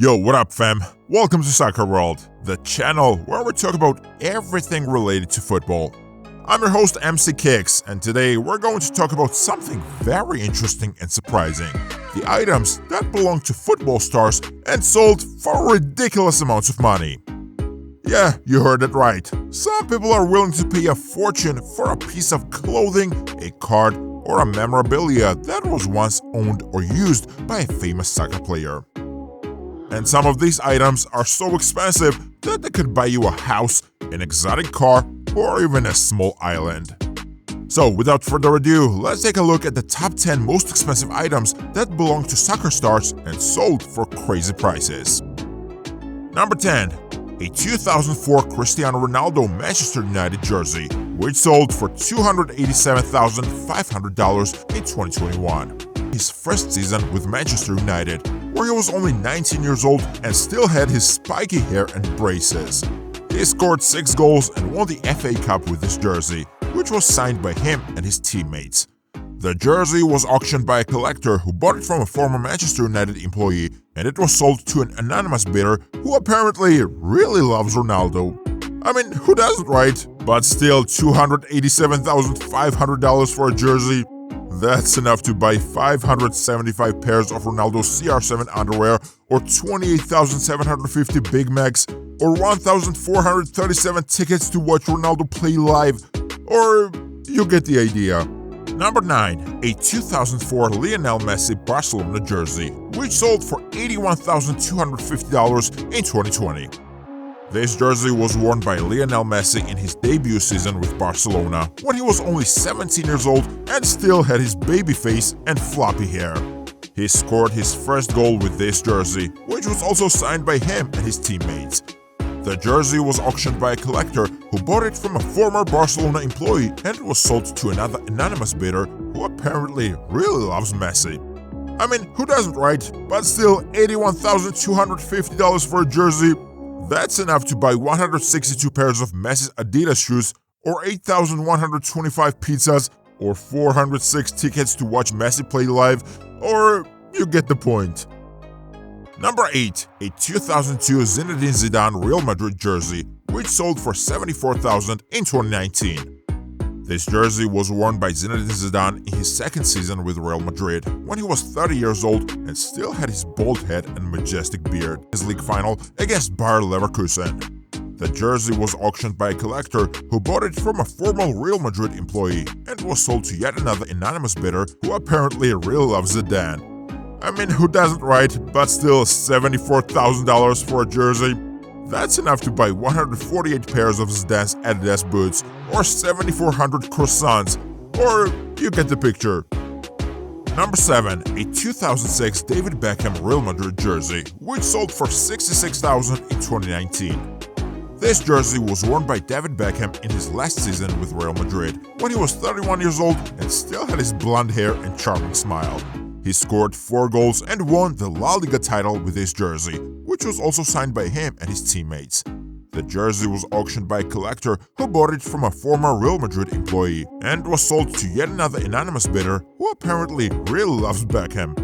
Yo, what up fam? Welcome to Soccer World, the channel where we talk about everything related to football. I'm your host MC Kicks, and today we're going to talk about something very interesting and surprising. The items that belong to football stars and sold for ridiculous amounts of money. Yeah, you heard it right. Some people are willing to pay a fortune for a piece of clothing, a card, or a memorabilia that was once owned or used by a famous soccer player. And some of these items are so expensive that they could buy you a house, an exotic car, or even a small island. So without further ado, let's take a look at the top 10 most expensive items that belong to soccer stars and sold for crazy prices. Number 10. A 2004 Cristiano Ronaldo Manchester United jersey, which sold for $287,500 in 2021. His first season with Manchester United, where he was only 19 years old and still had his spiky hair and braces. He scored 6 goals and won the FA Cup with this jersey, which was signed by him and his teammates. The jersey was auctioned by a collector who bought it from a former Manchester United employee, and it was sold to an anonymous bidder who apparently really loves Ronaldo. I mean, who doesn't, right? But still, $287,500 for a jersey? That's enough to buy 575 pairs of Ronaldo's CR7 underwear, or 28,750 Big Macs, or 1,437 tickets to watch Ronaldo play live, or you get the idea. Number 9. A 2004 Lionel Messi Barcelona jersey, which sold for $81,250 in 2020. This jersey was worn by Lionel Messi in his debut season with Barcelona, when he was only 17 years old and still had his baby face and floppy hair. He scored his first goal with this jersey, which was also signed by him and his teammates. The jersey was auctioned by a collector who bought it from a former Barcelona employee, and it was sold to another anonymous bidder who apparently really loves Messi. I mean, who doesn't, right? But still, $81,250 for a jersey? That's enough to buy 162 pairs of Messi's Adidas shoes, or 8,125 pizzas, or 406 tickets to watch Messi play live, or you get the point. Number 8. A 2002 Zinedine Zidane Real Madrid jersey, which sold for $74,000 in 2019. This jersey was worn by Zinedine Zidane in his second season with Real Madrid, when he was 30 years old and still had his bald head and majestic beard. His league final against Bayer Leverkusen. The jersey was auctioned by a collector who bought it from a former Real Madrid employee, and was sold to yet another anonymous bidder who apparently really loves Zidane. I mean, who doesn't, right? But still, $74,000 for a jersey? That's enough to buy 148 pairs of Zidane's Adidas boots, or 7,400 croissants, or you get the picture. Number 7. A 2006 David Beckham Real Madrid jersey, which sold for $66,000 in 2019. This jersey was worn by David Beckham in his last season with Real Madrid, when he was 31 years old and still had his blonde hair and charming smile. He scored 4 goals and won the La Liga title with this jersey, which was also signed by him and his teammates. The jersey was auctioned by a collector who bought it from a former Real Madrid employee, and was sold to yet another anonymous bidder who apparently really loves Beckham.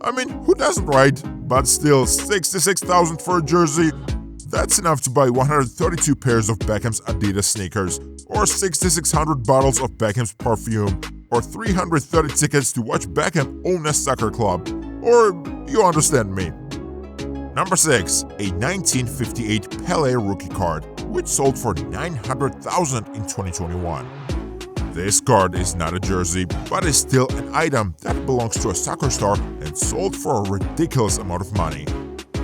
I mean, who doesn't, right? But still, $66,000 for a jersey? That's enough to buy 132 pairs of Beckham's Adidas sneakers, or 6,600 bottles of Beckham's perfume, or 330 tickets to watch Beckham own a soccer club, or you understand me. Number 6. A 1958 Pelé rookie card, which sold for $900,000 in 2021. This card is not a jersey, but is still an item that belongs to a soccer star and sold for a ridiculous amount of money.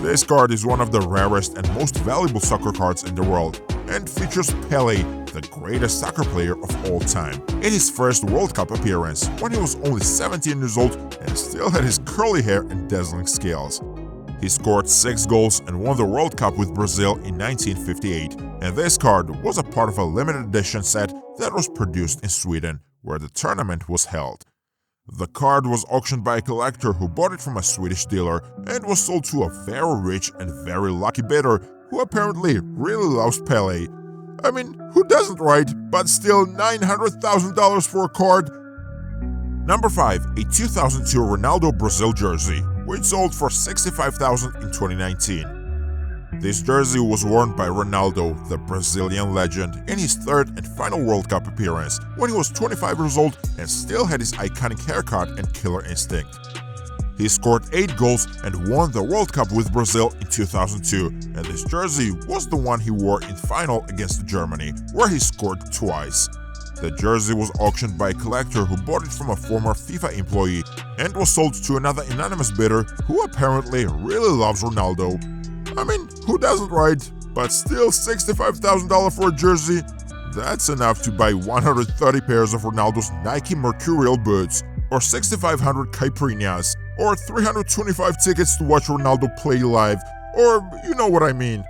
This card is one of the rarest and most valuable soccer cards in the world, and features Pelé, the greatest soccer player of all time, in his first World Cup appearance, when he was only 17 years old and still had his curly hair and dazzling skills. He scored 6 goals and won the World Cup with Brazil in 1958, and this card was a part of a limited edition set that was produced in Sweden, where the tournament was held. The card was auctioned by a collector who bought it from a Swedish dealer, and was sold to a very rich and very lucky bidder who apparently really loves Pelé. I mean, who doesn't, right? But still, $900,000 for a card? Number 5. A 2002 Ronaldo Brazil jersey, which sold for $65,000 in 2019. This jersey was worn by Ronaldo, the Brazilian legend, in his third and final World Cup appearance when he was 25 years old and still had his iconic haircut and killer instinct. He scored 8 goals and won the World Cup with Brazil in 2002, and this jersey was the one he wore in final against Germany, where he scored twice. The jersey was auctioned by a collector who bought it from a former FIFA employee and was sold to another anonymous bidder who apparently really loves Ronaldo. I mean, who doesn't, right? But still, $65,000 for a jersey? That's enough to buy 130 pairs of Ronaldo's Nike Mercurial boots, or 6,500 caipirinhas, or 325 tickets to watch Ronaldo play live, or you know what I mean.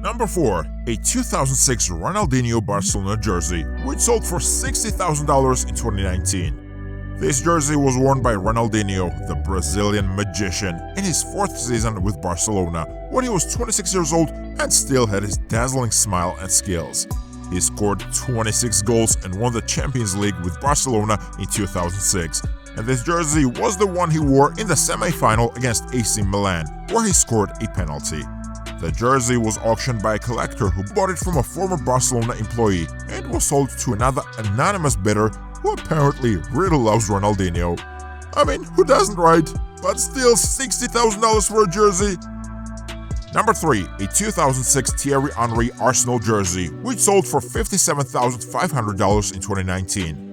Number 4. A 2006 Ronaldinho Barcelona jersey, which sold for $60,000 in 2019. This jersey was worn by Ronaldinho, the Brazilian magician, in his 4th season with Barcelona, when he was 26 years old and still had his dazzling smile and skills. He scored 26 goals and won the Champions League with Barcelona in 2006, and this jersey was the one he wore in the semi-final against AC Milan, where he scored a penalty. The jersey was auctioned by a collector who bought it from a former Barcelona employee and was sold to another anonymous bidder who apparently really loves Ronaldinho. I mean, who doesn't, right? But still, $60,000 for a jersey? Number 3. A 2006 Thierry Henry Arsenal jersey, which sold for $57,500 in 2019.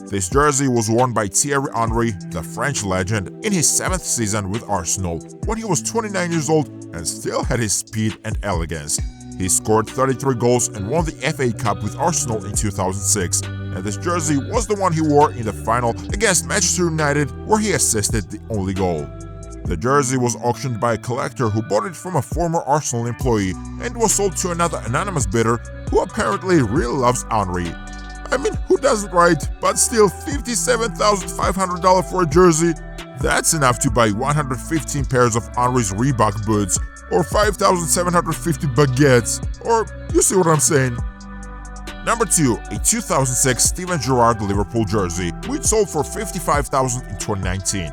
This jersey was worn by Thierry Henry, the French legend, in his 7th season with Arsenal, when he was 29 years old and still had his speed and elegance. He scored 33 goals and won the FA Cup with Arsenal in 2006, and this jersey was the one he wore in the final against Manchester United, where he assisted the only goal. The jersey was auctioned by a collector who bought it from a former Arsenal employee and was sold to another anonymous bidder who apparently really loves Henry. I mean, who doesn't, right? But still, $57,500 for a jersey? That's enough to buy 115 pairs of Henry's Reebok boots, or 5,750 baguettes, or you see what I'm saying. Number 2. A 2006 Steven Gerrard Liverpool jersey, which sold for $55,000 in 2019.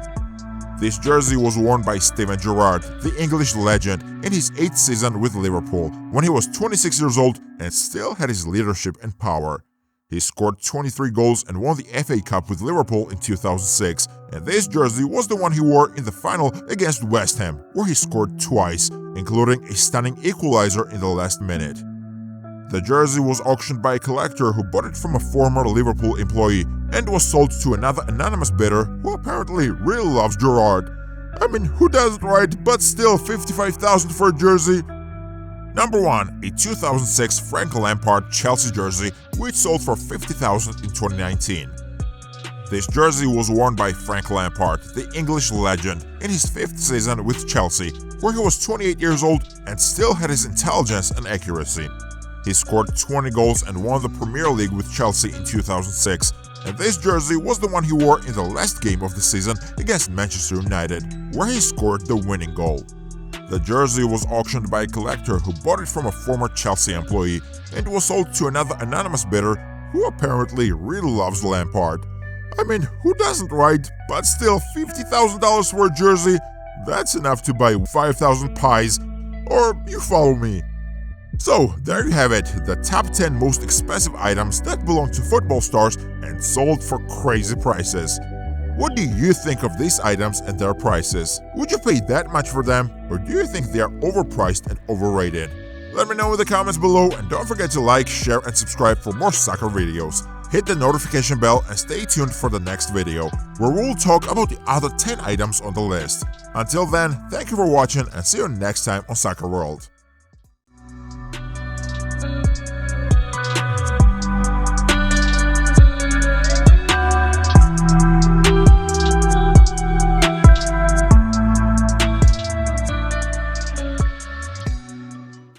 This jersey was worn by Steven Gerrard, the English legend, in his 8th season with Liverpool, when he was 26 years old and still had his leadership and power. He scored 23 goals and won the FA Cup with Liverpool in 2006, and this jersey was the one he wore in the final against West Ham, where he scored twice, including a stunning equalizer in the last minute. The jersey was auctioned by a collector who bought it from a former Liverpool employee and was sold to another anonymous bidder who apparently really loves Gerrard. I mean, who doesn't, right? But still, $55,000 for a jersey? Number 1. A 2006 Frank Lampard Chelsea jersey, which sold for $50,000 in 2019. This jersey was worn by Frank Lampard, the English legend, in his 5th season with Chelsea, where he was 28 years old and still had his intelligence and accuracy. He scored 20 goals and won the Premier League with Chelsea in 2006, and this jersey was the one he wore in the last game of the season against Manchester United, where he scored the winning goal. The jersey was auctioned by a collector who bought it from a former Chelsea employee and was sold to another anonymous bidder who apparently really loves Lampard. I mean, who doesn't, right? But still, $50,000 for a jersey? That's enough to buy 5,000 pies, or you follow me. So, there you have it, the top 10 most expensive items that belong to football stars and sold for crazy prices. What do you think of these items and their prices? Would you pay that much for them, or do you think they are overpriced and overrated? Let me know in the comments below, and don't forget to like, share and subscribe for more soccer videos. Hit the notification bell and stay tuned for the next video, where we'll talk about the other 10 items on the list. Until then, thank you for watching and see you next time on Soccer World.